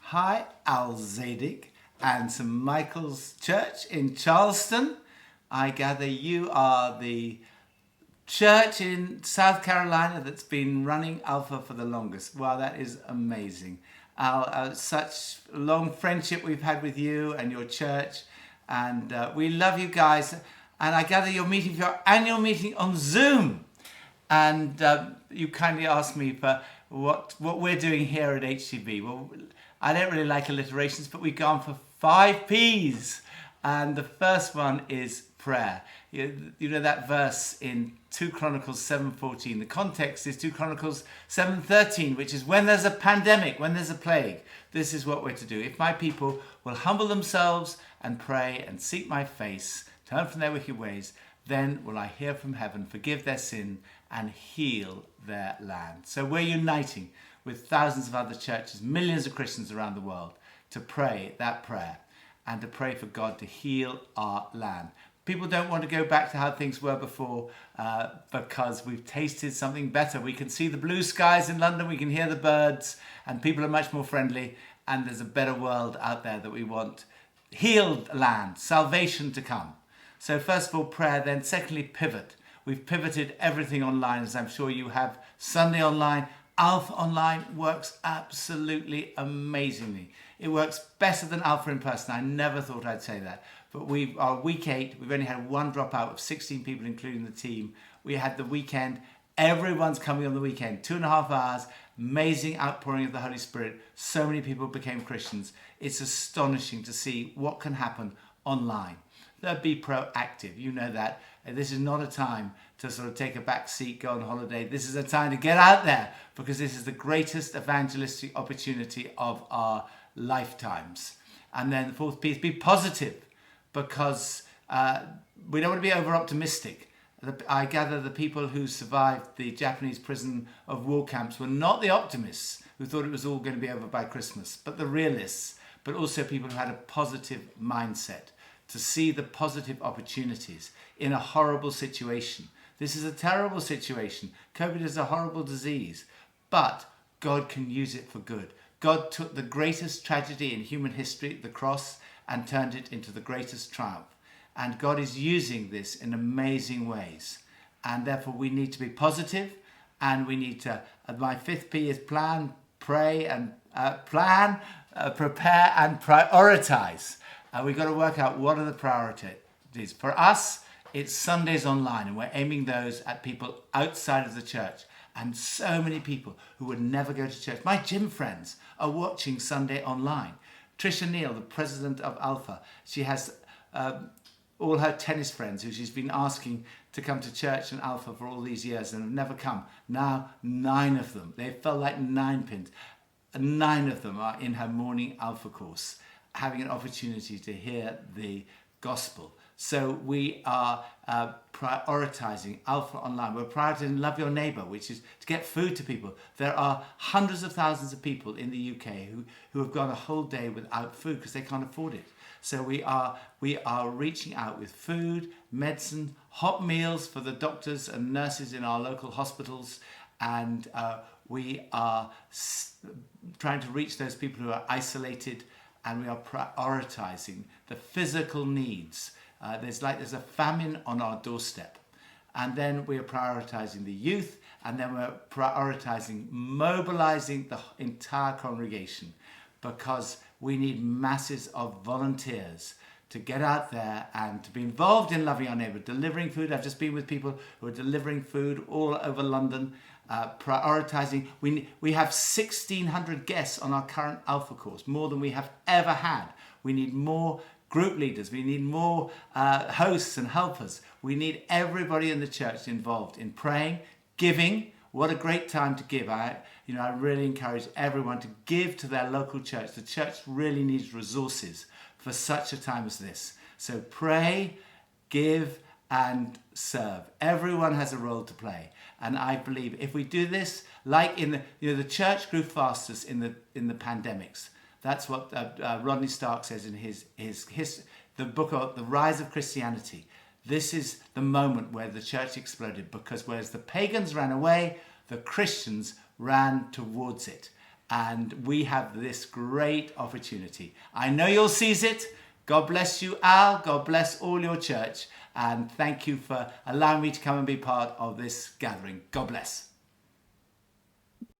Hi, Al Zadig and St. Michael's Church in Charleston. I gather you are the church in South Carolina that's been running Alpha for the longest. Wow, that is amazing. Al, such long friendship we've had with you and your church, and we love you guys. And I gather you're meeting for your annual meeting on Zoom. And you kindly asked me for what we're doing here at HTB. Well, I don't really like alliterations, but we've gone for 5 P's. And the first one is prayer. You know that verse in 2 Chronicles 7:14. The context is 2 Chronicles 7:13, which is when there's a pandemic, when there's a plague, this is what we're to do. If my people will humble themselves and pray and seek my face, turn from their wicked ways, then will I hear from heaven, forgive their sin and heal their land. So we're uniting with thousands of other churches, millions of Christians around the world to pray that prayer and to pray for God to heal our land. People don't want to go back to how things were before because we've tasted something better. We can see the blue skies in London, we can hear the birds, and people are much more friendly, and there's a better world out there that we want. Healed land, salvation to come. So first of all, prayer, then secondly, pivot. We've pivoted everything online, as I'm sure you have. Sunday online, Alpha online works absolutely amazingly. It works better than Alpha in person. I never thought I'd say that. But our week 8, we've only had one dropout of 16 people, including the team. We had the weekend. Everyone's coming on the weekend. 2.5 hours, amazing outpouring of the Holy Spirit. So many people became Christians. It's astonishing to see what can happen online. Be proactive. You know that. This is not a time to sort of take a back seat, go on holiday. This is a time to get out there because this is the greatest evangelistic opportunity of our lifetimes. And then the fourth piece, be positive, because we don't want to be over optimistic. I gather the people who survived the Japanese prison of war camps were not the optimists who thought it was all going to be over by Christmas, but the realists, but also people who had a positive mindset to see the positive opportunities in a horrible situation. This is a terrible situation. COVID is a horrible disease, but God can use it for good. God took the greatest tragedy in human history, the cross, and turned it into the greatest triumph. And God is using this in amazing ways. And therefore we need to be positive, and we need to, my 5th P is plan, pray, and prepare and prioritize. We've got to work out what are the priorities. For us, it's Sundays online, and we're aiming those at people outside of the church. And so many people who would never go to church. My gym friends are watching Sunday online. Trisha Neal, the president of Alpha, she has all her tennis friends who she's been asking to come to church and Alpha for all these years and have never come. Now 9 of them, they felt like 9 pins. 9 of them are in her morning Alpha course, having an opportunity to hear the gospel. So we are prioritizing Alpha online. We're prioritizing Love Your Neighbor, which is to get food to people. There are hundreds of thousands of people in the UK who have gone a whole day without food because they can't afford it. So we are reaching out with food, medicine, hot meals for the doctors and nurses in our local hospitals, and we are trying to reach those people who are isolated, and we are prioritizing the physical needs. There's a famine on our doorstep. And then we are prioritizing the youth, and then we're prioritizing mobilizing the entire congregation, because we need masses of volunteers to get out there and to be involved in loving our neighbor, delivering food. I've just been with people who are delivering food all over London, prioritizing. We have 1,600 guests on our current Alpha course, more than we have ever had. We need more group leaders, we need more hosts and helpers. We need everybody in the church involved in praying, giving. What a great time to give. I really encourage everyone to give to their local church. The church really needs resources for such a time as this. So pray, give, and serve. Everyone has a role to play. And I believe if we do this, like in the church grew fastest in the pandemics. That's what Rodney Stark says in the book of The Rise of Christianity. This is the moment where the church exploded, because whereas the pagans ran away, the Christians ran towards it. and we have this great opportunity. I know you'll seize it. God bless you, Al. God bless all your church. And thank you for allowing me to come and be part of this gathering. God bless.